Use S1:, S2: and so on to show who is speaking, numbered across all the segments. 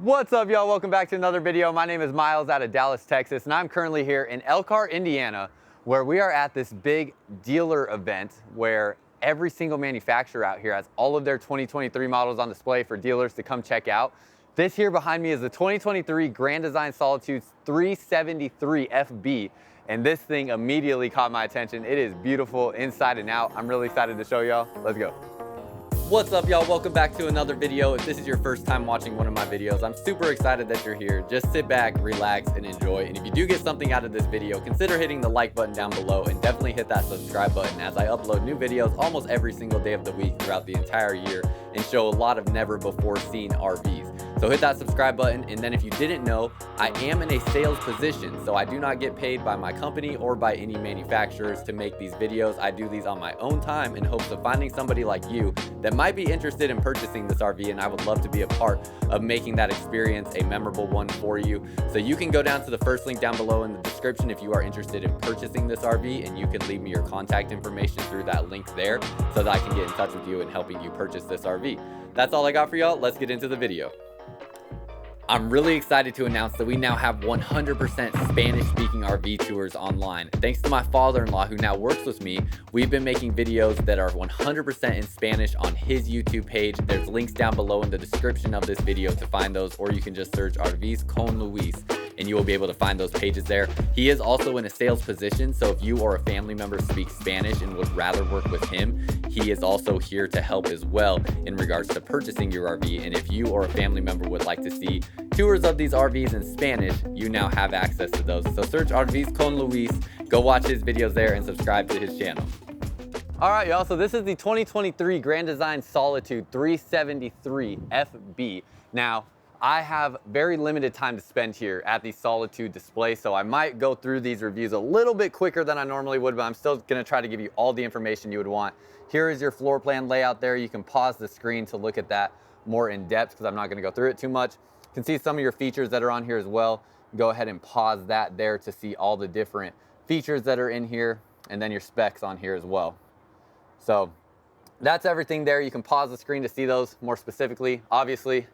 S1: What's up, y'all? Welcome back to another video. My name is Myles out of Dallas, Texas, and I'm currently here in Elkhart, Indiana, where we are at this big dealer event where every single manufacturer out here has all of their 2023 models on display for dealers to come check out. This here behind me is the 2023 Grand Design Solitude 373FB, and this thing immediately caught my attention. It is beautiful inside and out. I'm really excited to show y'all. Let's go. What's up, y'all? Welcome back to another video. If this is your first time watching one of my videos, I'm super excited that you're here. Just sit back, relax, and enjoy. And if you do get something out of this video, consider hitting the like button down below and definitely hit that subscribe button as I upload new videos almost every single day of the week throughout the entire year and show a lot of never before seen RVs. So hit that subscribe button, and then if you didn't know, I am in a sales position, so I do not get paid by my company or by any manufacturers to make these videos. I do these on my own time in hopes of finding somebody like you that might be interested in purchasing this RV, and I would love to be a part of making that experience a memorable one for you. So you can go down to the first link down below in the description if you are interested in purchasing this RV, and you can leave me your contact information through that link there so that I can get in touch with you in helping you purchase this RV. That's all I got for y'all. Let's get into the video. I'm really excited to announce that we now have 100% Spanish-speaking RV tours online. Thanks to my father-in-law who now works with me, we've been making videos that are 100% in Spanish on his YouTube page. There's links down below in the description of this video to find those, or you can just search RVs con Luis and you will be able to find those pages there. He is also in a sales position, so if you or a family member speaks Spanish and would rather work with him, he is also here to help as well in regards to purchasing your RV. And if you or a family member would like to see tours of these RVs in Spanish, you now have access to those. So search RVs con Luis, go watch his videos there and subscribe to his channel. All right, y'all, so this is the 2023 Grand Design Solitude 373FB. Now, I have very limited time to spend here at the Solitude display, so I might go through these reviews a little bit quicker than I normally would, but I'm still gonna try to give you all the information you would want. Here is your floor plan layout there. You can pause the screen to look at that more in depth because I'm not gonna go through it too much. You can see some of your features that are on here as well. Go ahead and pause that there to see all the different features that are in here, and then your specs on here as well. So that's everything there. You can pause the screen to see those more specifically. Obviously,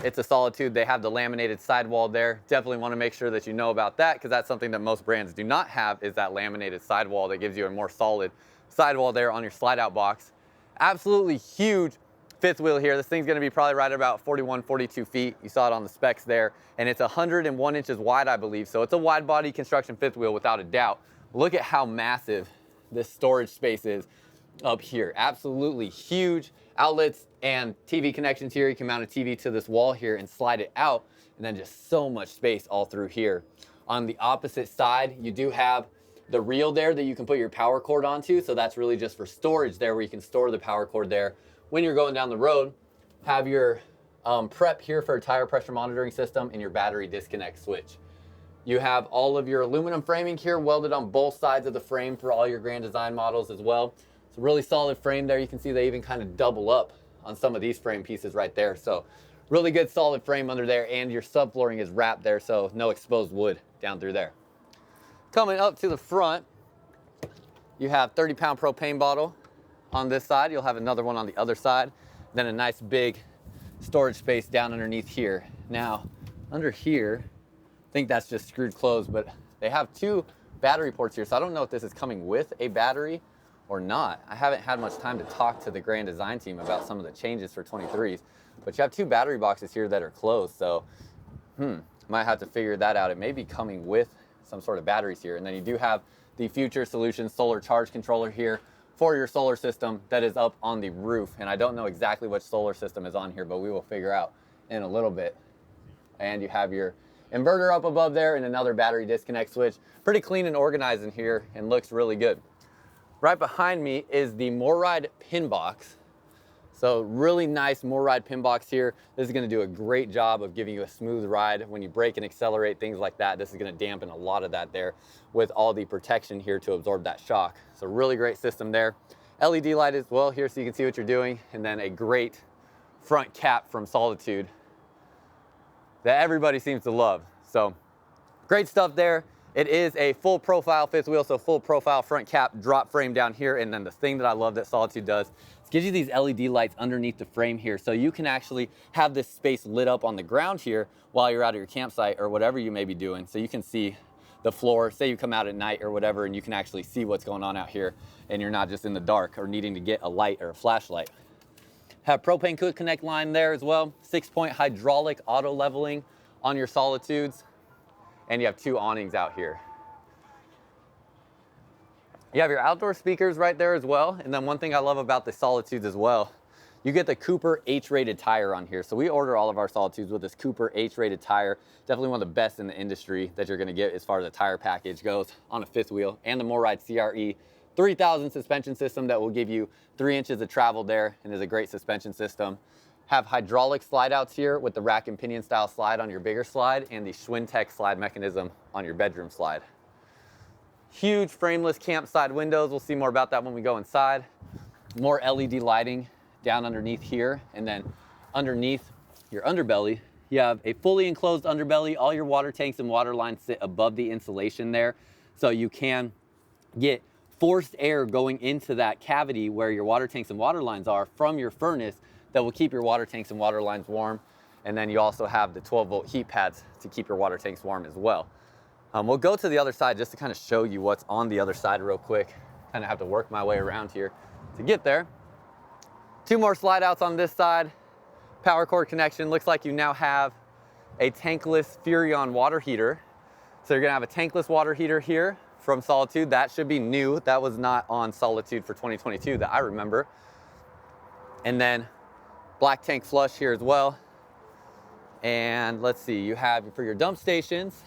S1: it's a Solitude. They have the laminated sidewall there. Definitely want to make sure that you know about that because that's something that most brands do not have, is that laminated sidewall that gives you a more solid sidewall there on your slide out box. Absolutely huge fifth wheel here. This thing's going to be probably right about 41, 42 feet. You saw it on the specs there, and it's 101 inches wide, I believe. So it's a wide body construction fifth wheel without a doubt. Look at how massive this storage space is up here. Absolutely huge. Outlets and TV connections here. You can mount a TV to this wall here and slide it out, and then just so much space all through here. On the opposite side, you do have the reel there that you can put your power cord onto. So that's really just for storage there, where you can store the power cord there when you're going down the road. Have your prep here for a tire pressure monitoring system and your battery disconnect switch. You have all of your aluminum framing here welded on both sides of the frame for all your Grand Design models as well. It's a really solid frame there. You can see they even kind of double up on some of these frame pieces right there. So really good solid frame under there, and your subflooring is wrapped there, so no exposed wood down through there. Coming up to the front, you have 30-pound propane bottle on this side. You'll have another one on the other side. Then a nice big storage space down underneath here. Now, under here, I think that's just screwed closed, but they have two battery ports here, so I don't know if this is coming with a battery or not. I haven't had much time to talk to the Grand Design team about some of the changes for 23s, but you have two battery boxes here that are closed, so might have to figure that out. It may be coming with some sort of batteries here. And then you do have the Future Solutions solar charge controller here for your solar system that is up on the roof. And I don't know exactly which solar system is on here, but we will figure out in a little bit. And you have your inverter up above there and another battery disconnect switch. Pretty clean and organized in here and looks really good. Right behind me is the MORryde pin box. So really nice MORryde pin box here. This is gonna do a great job of giving you a smooth ride when you brake and accelerate, things like that. This is gonna dampen a lot of that there with all the protection here to absorb that shock. So really great system there. LED light as well here so you can see what you're doing. And then a great front cap from Solitude that everybody seems to love. So great stuff there. It is a full profile fifth wheel, so full profile front cap, drop frame down here. And then the thing that I love that Solitude does, gives you these LED lights underneath the frame here, so you can actually have this space lit up on the ground here while you're out at your campsite or whatever you may be doing. So you can see the floor, say you come out at night or whatever, and you can actually see what's going on out here, and you're not just in the dark or needing to get a light or a flashlight. Have propane quick connect line there as well. 6-point hydraulic auto leveling on your Solitudes, and you have 2 awnings out here. You have your outdoor speakers right there as well. And then one thing I love about the Solitudes as well, you get the Cooper H-rated tire on here. So we order all of our Solitudes with this Cooper H-rated tire. Definitely one of the best in the industry that you're gonna get as far as the tire package goes on a 5th wheel. And the MORryde CRE 3000 suspension system that will give you 3 inches of travel there and is a great suspension system. Have hydraulic slide outs here with the rack and pinion style slide on your bigger slide and the Schwintek slide mechanism on your bedroom slide. Huge frameless campsite windows. We'll see more about that when we go inside. More LED lighting down underneath here. And then underneath your underbelly, you have a fully enclosed underbelly. All your water tanks and water lines sit above the insulation there. So you can get forced air going into that cavity where your water tanks and water lines are from your furnace that will keep your water tanks and water lines warm. And then you also have the 12-volt heat pads to keep your water tanks warm as well. We'll go to the other side just to kind of show you what's on the other side real quick. Kind of have to work my way around here to get there. 2 more slide outs on this side. Power cord connection. Looks like you now have a tankless Furrion water heater. So you're gonna have a tankless water heater here from Solitude. That should be new. That was not on Solitude for 2022 that I remember. And then black tank flush here as well. And let's see, you have for your dump stations,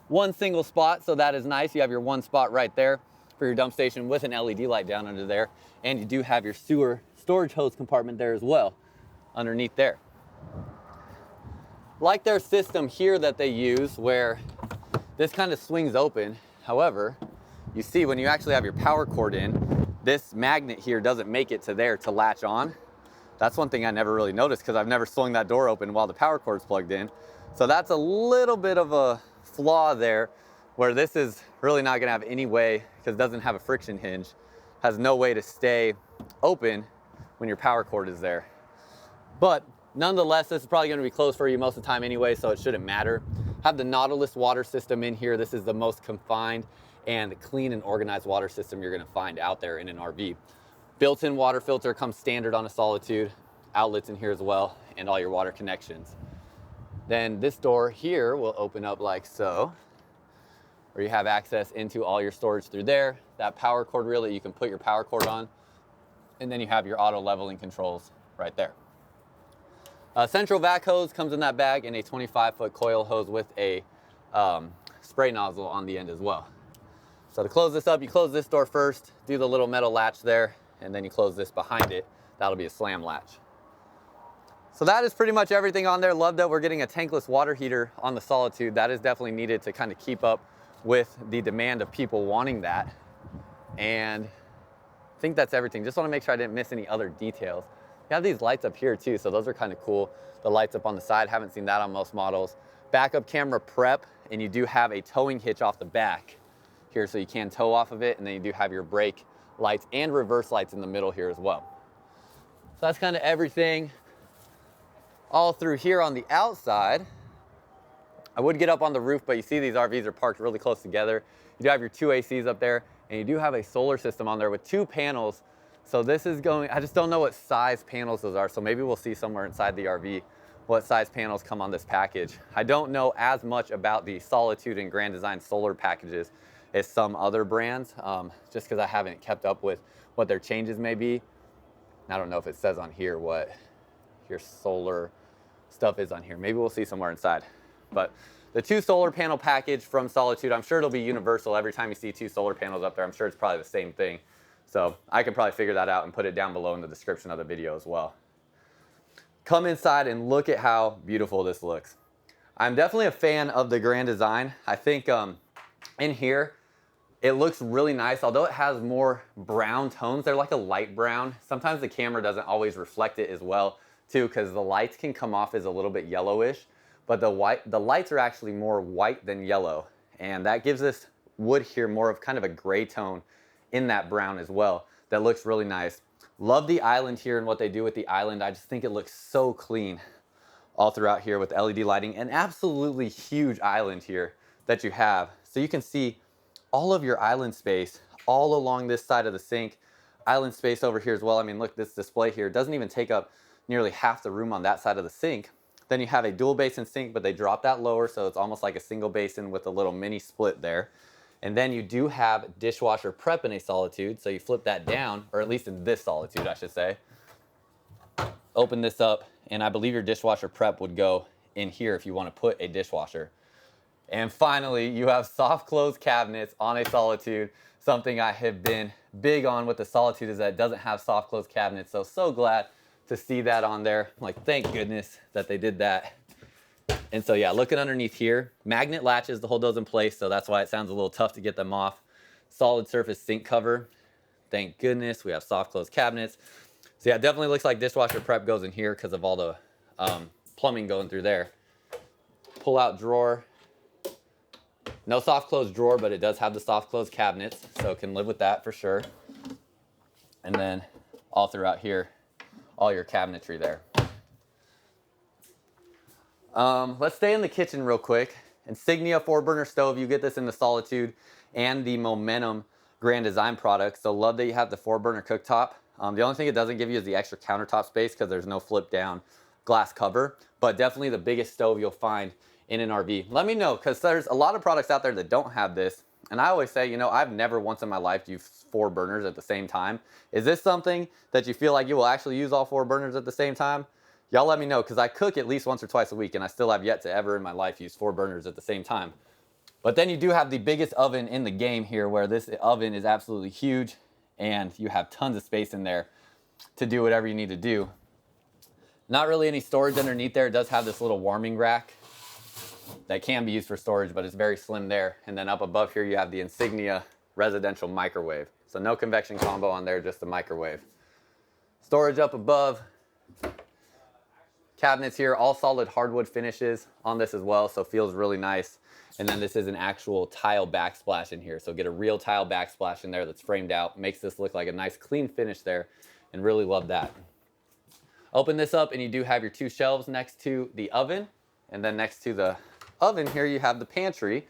S1: 1 single spot, so that is nice. You have your 1 spot right there for your dump station with an LED light down under there. And you do have your sewer storage hose compartment there as well, underneath there. Like their system here that they use where this kind of swings open. However, you see when you actually have your power cord in, this magnet here doesn't make it to there to latch on. That's one thing I never really noticed because I've never swung that door open while the power cord's plugged in. So that's a little bit of a flaw there where this is really not gonna have any way, because it doesn't have a friction hinge, has no way to stay open when your power cord is there. But nonetheless, this is probably gonna be closed for you most of the time anyway, so it shouldn't matter. Have the Nautilus water system in here. This is the most confined and clean and organized water system you're gonna find out there in an RV. Built-in water filter comes standard on a Solitude. Outlets in here as well, and all your water connections. Then this door here will open up like so, where you have access into all your storage through there. That power cord reel that you can put your power cord on, and then you have your auto leveling controls right there. Central vac hose comes in that bag, and a 25-foot coil hose with a spray nozzle on the end as well. So to close this up, you close this door first, do the little metal latch there, and then you close this behind it. That'll be a slam latch. So that is pretty much everything on there. Love that we're getting a tankless water heater on the Solitude. That is definitely needed to kind of keep up with the demand of people wanting that. And I think that's everything. Just want to make sure I didn't miss any other details. You have these lights up here too, so those are kind of cool. The lights up on the side, haven't seen that on most models. Backup camera prep, and you do have a towing hitch off the back here, so you can tow off of it, and then you do have your brake lights and reverse lights in the middle here as well. So that's kind of everything. All through here on the outside, I would get up on the roof, but you see these RVs are parked really close together. You do have your 2 ACs up there, and you do have a solar system on there with 2 panels. So this is going, I just don't know what size panels those are, so maybe we'll see somewhere inside the RV what size panels come on this package. I don't know as much about the Solitude and Grand Design solar packages as some other brands, just because I haven't kept up with what their changes may be. I don't know if it says on here what your solar stuff is on here. Maybe we'll see somewhere inside. But the 2 solar panel package from Solitude, I'm sure it'll be universal. Every time you see 2 solar panels up there, I'm sure it's probably the same thing. So I can probably figure that out and put it down below in the description of the video as well. Come inside and look at how beautiful this looks. I'm definitely a fan of the Grand Design. I think in here, it looks really nice, although it has more brown tones. They're like a light brown. Sometimes the camera doesn't always reflect it as well too, because the lights can come off as a little bit yellowish, but the lights are actually more white than yellow. And that gives this wood here more of kind of a gray tone in that brown as well. That looks really nice. Love the island here and what they do with the island. I just think it looks so clean all throughout here with LED lighting. An absolutely huge island here that you have. So you can see all of your island space all along this side of the sink. Island space over here as well. I mean, look, this display here doesn't even take up nearly half the room on that side of the sink. Then you have a dual basin sink, but they drop that lower, so it's almost like a single basin with a little mini split there. And then you do have dishwasher prep in a Solitude, so you flip that down, or at least in this Solitude, I should say. Open this up, and I believe your dishwasher prep would go in here if you want to put a dishwasher. And finally, you have soft close cabinets on a Solitude. Something I have been big on with the Solitude is that it doesn't have soft close cabinets, so glad to see that on there. I'm like, thank goodness that they did that. And so yeah, looking underneath here, magnet latches to hold those in place, so that's why it sounds a little tough to get them off. Solid surface sink cover. Thank goodness we have soft close cabinets. So yeah, it definitely looks like dishwasher prep goes in here because of all the plumbing going through there. Pull out drawer. No soft close drawer, but it does have the soft close cabinets, so it can live with that for sure. And then all throughout here, all your cabinetry there. Let's stay in the kitchen real quick. Insignia 4-burner stove, you get this in the Solitude and the Momentum Grand Design product. So love that you have the 4-burner cooktop. The only thing it doesn't give you is the extra countertop space because there's no flip down glass cover, but definitely the biggest stove you'll find in an RV. Let me know, because there's a lot of products out there that don't have this. And I always say, you know, I've never once in my life used 4 burners at the same time. Is this something that you feel like you will actually use all 4 burners at the same time? Y'all let me know, because I cook at least once or twice a week, and I still have yet to ever in my life use 4 burners at the same time. But then you do have the biggest oven in the game here, where this oven is absolutely huge, and you have tons of space in there to do whatever you need to do. Not really any storage underneath there. It does have this little warming rack that can be used for storage, but it's very slim there. And then up above here, you have the Insignia residential microwave. So no convection combo on there, just the microwave. Storage up above. Cabinets here, all solid hardwood finishes on this as well, so feels really nice. And then this is an actual tile backsplash in here. So get a real tile backsplash in there that's framed out. Makes this look like a nice clean finish there, and really love that. Open this up and you do have your 2 shelves next to the oven. And then next to the oven here, you have the pantry.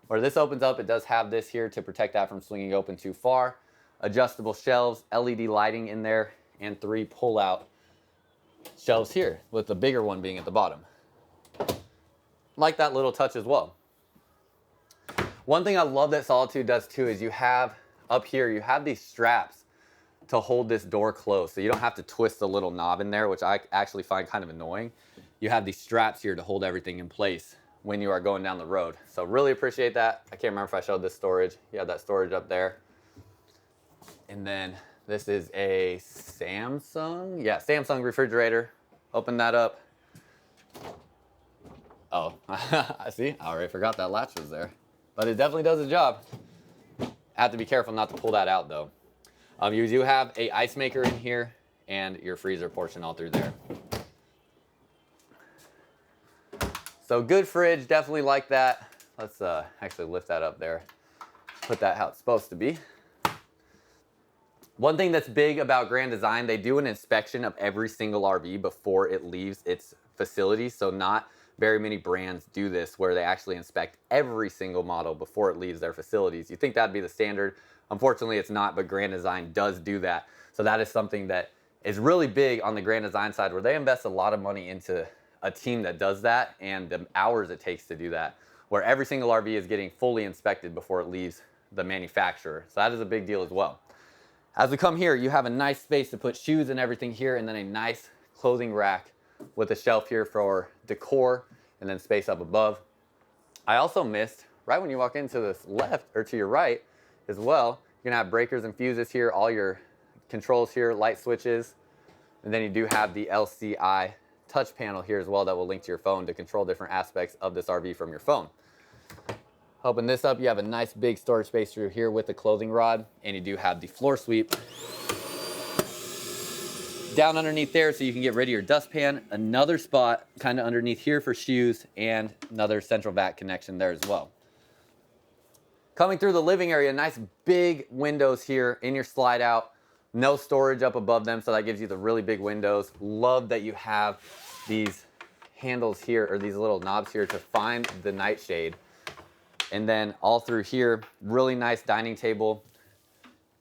S1: Where this opens up, it does have this here to protect that from swinging open too far. Adjustable shelves, LED lighting in there, and 3 pull-out shelves here, with the bigger one being at the bottom. Like that little touch as well. One thing I love that Solitude does too is you have, up here, you have these straps to hold this door closed. So you don't have to twist the little knob in there, which I actually find kind of annoying. You have these straps here to hold everything in place when you are going down the road. So really appreciate that. I can't remember if I showed this storage. You have that storage up there. And then this is a Samsung. Yeah, Samsung refrigerator. Open that up. Oh, I see. I already forgot that latch was there. But it definitely does the job. Have to be careful not to pull that out though. You do have a ice maker in here and your freezer portion all through there. So good fridge, definitely like that. Let's actually lift that up there. Put that how it's supposed to be. One thing that's big about Grand Design, they do an inspection of every single RV before it leaves its facility. So not very many brands do this, where they actually inspect every single model before it leaves their facilities. You think that'd be the standard. Unfortunately, it's not, but Grand Design does do that. So that is something that is really big on the Grand Design side, where they invest a lot of money into a team that does that and the hours it takes to do that, where every single RV is getting fully inspected before it leaves the manufacturer. So that is a big deal as well. As we come here, you have a nice space to put shoes and everything here, and then a nice clothing rack with a shelf here for decor, and then space up above. I also missed, right when you walk into this left, or to your right as well, you're gonna have breakers and fuses here, all your controls here, light switches, and then you do have the LCI touch panel here as well that will link to your phone to control different aspects of this RV from your phone. Open this up, you have a nice big storage space through here with the clothing rod, and you do have the floor sweep down underneath there so you can get rid of your dustpan. Another spot kind of underneath here for shoes, and another central vac connection there as well. Coming through the living area, nice big windows here in your slide out No storage up above them, so that gives you the really big windows. Love that you have these handles here, or these little knobs here to find the nightshade. And then all through here, really nice dining table.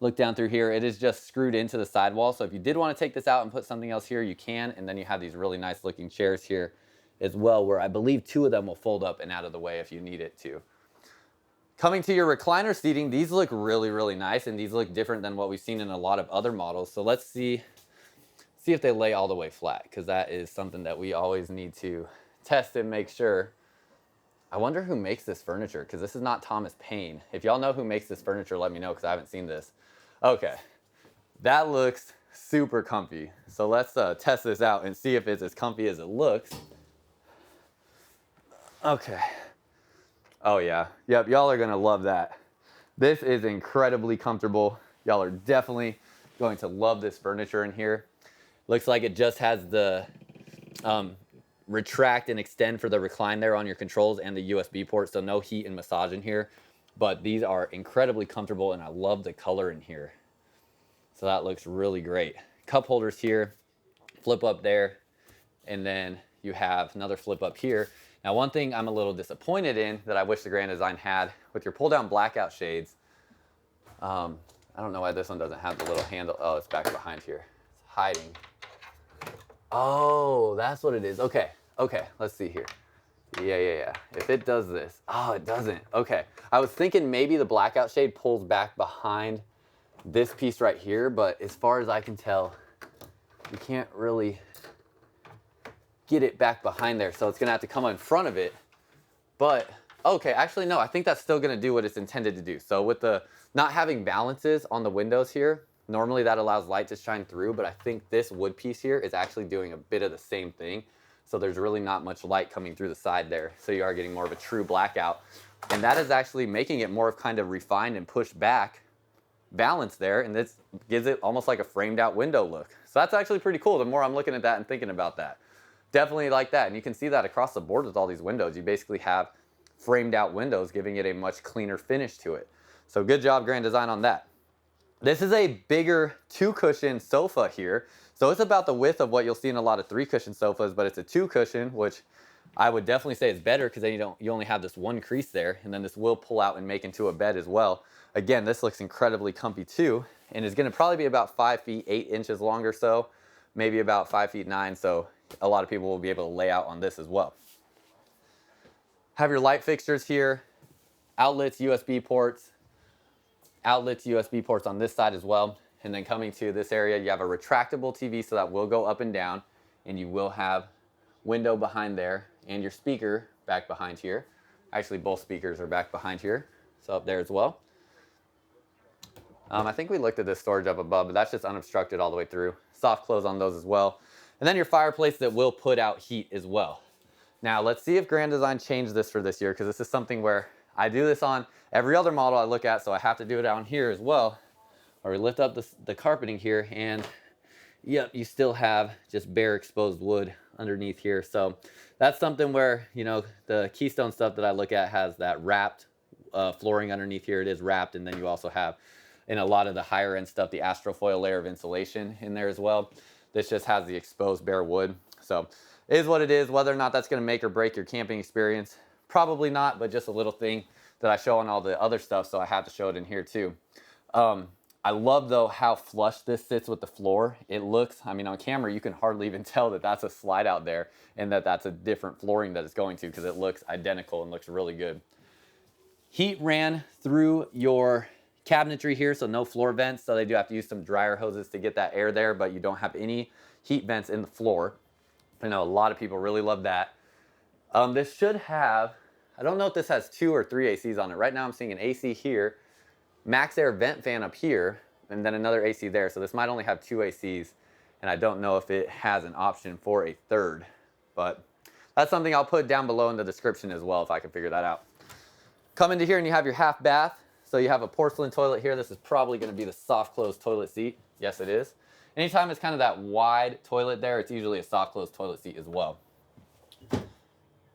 S1: Look down through here, it is just screwed into the sidewall. So if you did want to take this out and put something else here, you can. And then you have these really nice looking chairs here as well, where I believe 2 of them will fold up and out of the way if you need it to. Coming to your recliner seating, these look really, really nice, and these look different than what we've seen in a lot of other models. So let's see if they lay all the way flat, because that is something that we always need to test and make sure. I wonder who makes this furniture, because this is not Thomas Paine. If y'all know who makes this furniture, let me know, because I haven't seen this. Okay, that looks super comfy. So let's test this out and see if it's as comfy as it looks. Okay. Oh yeah, yep, y'all are gonna love that. This is incredibly comfortable. Y'all are definitely going to love this furniture in here. Looks like it just has the retract and extend for the recline there on your controls and the USB port, so no heat and massage in here. But these are incredibly comfortable, and I love the color in here. So that looks really great. Cup holders here, flip up there, and then you have another flip up here. Now, one thing I'm a little disappointed in that I wish the Grand Design had, with your pull down blackout shades, I don't know why this one doesn't have the little handle. Oh, it's back behind here. It's hiding. Oh, that's what it is. Okay, let's see here. Yeah. If it does this. Oh, it doesn't. Okay. I was thinking maybe the blackout shade pulls back behind this piece right here, but as far as I can tell, you can't really get it back behind there, so it's gonna have to come in front of it. But, okay, actually no, I think that's still gonna do what it's intended to do. So with the not having balances on the windows here, normally that allows light to shine through, but I think this wood piece here is actually doing a bit of the same thing. So there's really not much light coming through the side there. So you are getting more of a true blackout. And that is actually making it more of kind of refined and pushed back balance there. And this gives it almost like a framed out window look. So that's actually pretty cool. The more I'm looking at that and thinking about that. Definitely like that. And you can see that across the board with all these windows. You basically have framed out windows, giving it a much cleaner finish to it. So good job, Grand Design, on that. This is a bigger 2-cushion sofa here. So it's about the width of what you'll see in a lot of 3-cushion sofas, but it's a 2-cushion, which I would definitely say is better, because then you only have this one crease there, and then this will pull out and make into a bed as well. Again, this looks incredibly comfy too, and is gonna probably be about 5 feet 8 inches long or so, maybe about 5 feet 9. So a lot of people will be able to lay out on this as well. Have your light fixtures here, outlets, USB ports, outlets, USB ports on this side as well. And then coming to this area, you have a retractable TV, so that will go up and down, and you will have window behind there, and your speaker back behind here. Actually, both speakers are back behind here, so up there as well. I think we looked at this storage up above, but that's just unobstructed all the way through. Soft close on those as well. And then your fireplace that will put out heat as well. Now let's see if Grand Design changed this for this year, because this is something where I do this on every other model I look at, so I have to do it on here as well. Or we lift up the carpeting here, and yep, you still have just bare exposed wood underneath here. So that's something where, you know, the Keystone stuff that I look at has that wrapped flooring underneath here. It is wrapped, and then you also have, in a lot of the higher end stuff, the Astrofoil layer of insulation in there as well. This just has the exposed bare wood. So it is what it is. Whether or not that's gonna make or break your camping experience, probably not, but just a little thing that I show on all the other stuff, so I have to show it in here too. I love though how flush this sits with the floor. It looks, I mean, on camera you can hardly even tell that that's a slide out there and that that's a different flooring that it's going to, because it looks identical and looks really good. Heat ran through your cabinetry here, so no floor vents, so they do have to use some dryer hoses to get that air there, but you don't have any heat vents in the floor. I know a lot of people really love that. This should have, I don't know if this has 2 or 3 ACs on it. Right now I'm seeing an AC here, max air vent fan up here, and then another AC there. So this might only have 2 ACs, and I don't know if it has an option for a third, but that's something I'll put down below in the description as well if I can figure that out. Come into here and you have your half bath. So you have a porcelain toilet here. This is probably gonna be the soft close toilet seat. Yes, it is. Anytime it's kind of that wide toilet there, it's usually a soft close toilet seat as well.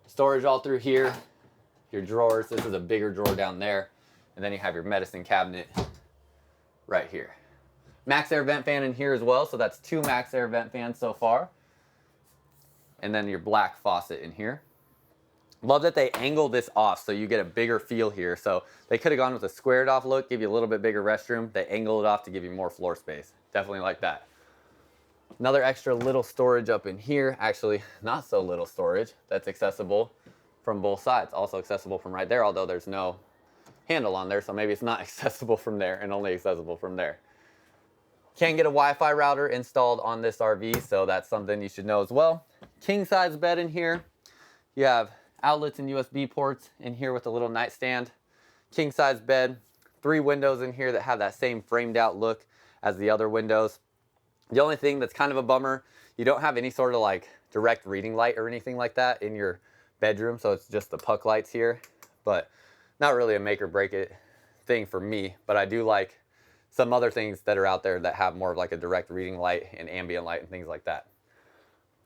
S1: Storage all through here, your drawers. This is a bigger drawer down there. And then you have your medicine cabinet right here. Max Air vent fan in here as well. So that's 2 Max Air vent fans so far. And then your black faucet in here. Love that they angle this off so you get a bigger feel here. So they could have gone with a squared off look, give you a little bit bigger restroom. They angle it off to give you more floor space. Definitely like that. Another extra little storage up in here. Actually, not so little storage. That's accessible from both sides. Also accessible from right there, although there's no handle on there. So maybe it's not accessible from there and only accessible from there. Can get a Wi-Fi router installed on this RV, so that's something you should know as well. King size bed in here. You have outlets and USB ports in here with a little nightstand. King size bed. 3 windows in here that have that same framed out look as the other windows. The only thing that's kind of a bummer, you don't have any sort of like direct reading light or anything like that in your bedroom, so it's just the puck lights here. But not really a make or break it thing for me, but I do like some other things that are out there that have more of like a direct reading light and ambient light and things like that.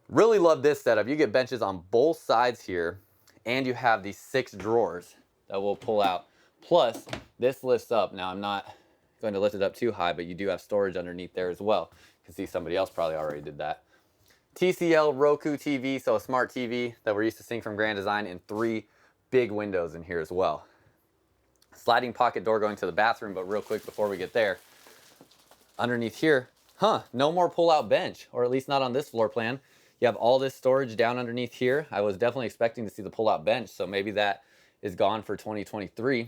S1: Really love this setup. You get benches on both sides here, and you have these 6 drawers that will pull out. Plus, this lifts up. Now, I'm not going to lift it up too high, but you do have storage underneath there as well. You can see somebody else probably already did that. TCL Roku TV, so a smart TV that we're used to seeing from Grand Design, and 3 big windows in here as well. Sliding pocket door going to the bathroom, but real quick before we get there, underneath here, no more pull-out bench, or at least not on this floor plan. You have all this storage down underneath here. I was definitely expecting to see the pull-out bench, so maybe that is gone for 2023.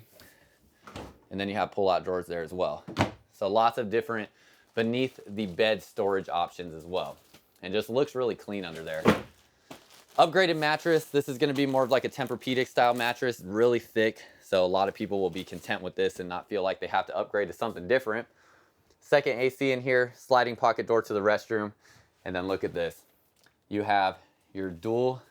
S1: And then you have pull-out drawers there as well. So lots of different beneath the bed storage options as well. And just looks really clean under there. Upgraded mattress. This is gonna be more of like a Tempur-Pedic style mattress, really thick. So a lot of people will be content with this and not feel like they have to upgrade to something different. Second AC in here, sliding pocket door to the restroom. And then look at this. You have your dual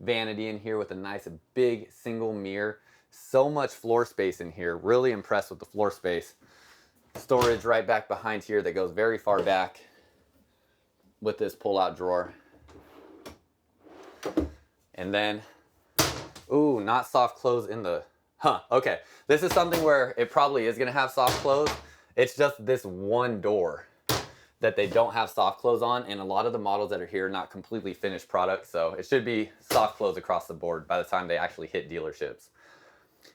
S1: vanity in here with a nice big single mirror. So much floor space in here. Really impressed with the floor space. Storage right back behind here that goes very far back with this pull-out drawer. And then, ooh, not soft close in the, okay. This is something where it probably is gonna have soft close. It's just this one door that they don't have soft close on, and a lot of the models that are here are not completely finished products, so it should be soft close across the board by the time they actually hit dealerships.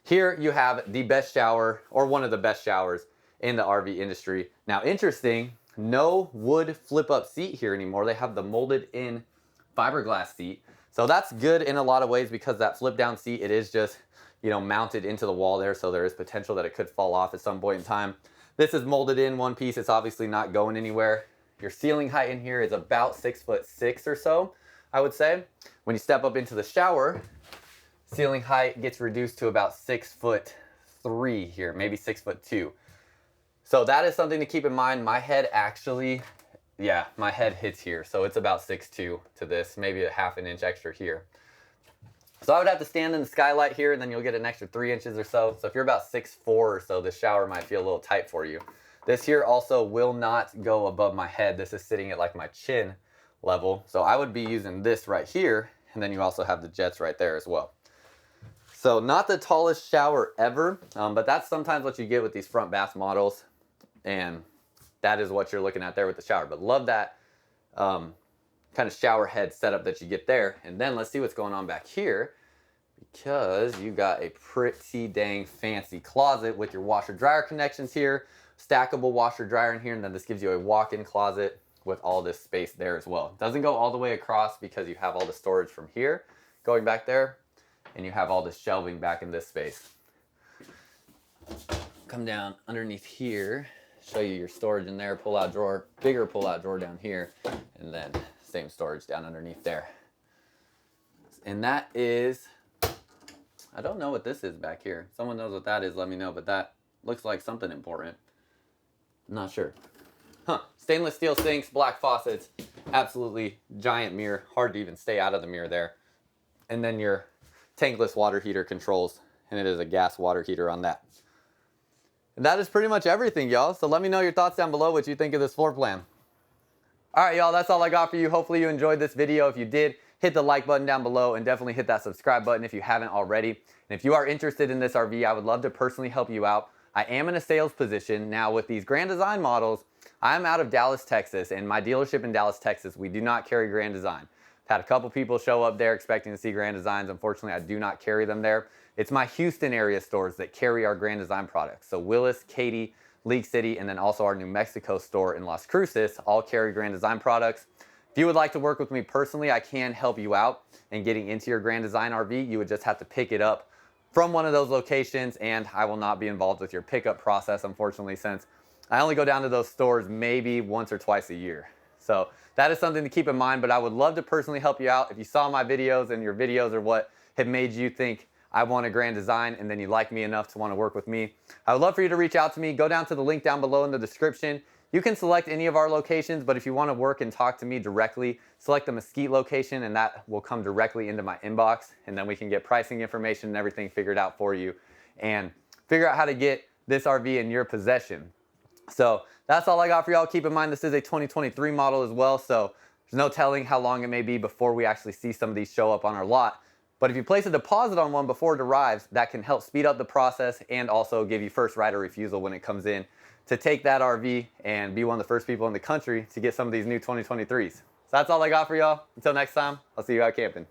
S1: Here you have the best shower, or one of the best showers in the RV industry. Now interesting, no wood flip up seat here anymore. They have the molded in fiberglass seat. So that's good in a lot of ways because that flip down seat, it is just, you know, mounted into the wall there. So there is potential that it could fall off at some point in time. This is molded in one piece. It's obviously not going anywhere. Your ceiling height in here is about 6'6" or so, I would say. When you step up into the shower, ceiling height gets reduced to about 6'3" here, maybe 6'2". So that is something to keep in mind. My head actually, yeah, my head hits here. So it's about 6'2" to this, maybe a ½ an inch extra here. So I would have to stand in the skylight here, and then you'll get an extra 3 inches or so. So if you're about 6'4" or so, the shower might feel a little tight for you. This here also will not go above my head. This is sitting at like my chin level. So I would be using this right here, and then you also have the jets right there as well. So not the tallest shower ever, but that's sometimes what you get with these front bath models. And that is what you're looking at there with the shower. But love that kind of shower head setup that you get there. And then let's see what's going on back here, because you got a pretty dang fancy closet with your washer dryer connections here, stackable washer dryer in here, and then this gives you a walk-in closet with all this space there as well. It doesn't go all the way across because you have all the storage from here going back there, and you have all this shelving back in this space. Come down underneath here, show you your storage in there, pull-out drawer, bigger pull-out drawer down here, and then same storage down underneath there. And that is, I don't know what this is back here. Someone knows what that is, let me know, but that looks like something important. I'm not sure. Stainless steel sinks, black faucets, absolutely giant mirror, hard to even stay out of the mirror there. And then your tankless water heater controls, and it is a gas water heater on that. And that is pretty much everything, y'all. So let me know your thoughts down below, what you think of this floor plan. All right, y'all, that's all I got for you. Hopefully you enjoyed this video. If you did, hit the like button down below and definitely hit that subscribe button if you haven't already. And if you are interested in this RV, I would love to personally help you out. I am in a sales position. Now with these Grand Design models, I'm out of Dallas, Texas, and my dealership in Dallas, Texas, we do not carry Grand Design. I've had a couple people show up there expecting to see Grand Designs. Unfortunately, I do not carry them there. It's my Houston area stores that carry our Grand Design products. So Willis, Katy, League City, and then also our New Mexico store in Las Cruces all carry Grand Design products. If you would like to work with me personally, I can help you out in getting into your Grand Design RV. You would just have to pick it up from one of those locations, and I will not be involved with your pickup process, unfortunately, since I only go down to those stores maybe once or twice a year. So that is something to keep in mind, but I would love to personally help you out. If you saw my videos and your videos are what have made you think I want a Grand Design and then you like me enough to want to work with me, I would love for you to reach out to me. Go down to the link down below in the description. You can select any of our locations, but if you want to work and talk to me directly, select the Mesquite location and that will come directly into my inbox, and then we can get pricing information and everything figured out for you and figure out how to get this RV in your possession. So that's all I got for y'all. Keep in mind this is a 2023 model as well, so there's no telling how long it may be before we actually see some of these show up on our lot. But if you place a deposit on one before it arrives, that can help speed up the process and also give you first right of refusal when it comes in to take that RV and be one of the first people in the country to get some of these new 2023s. So that's all I got for y'all. Until next time, I'll see you out camping.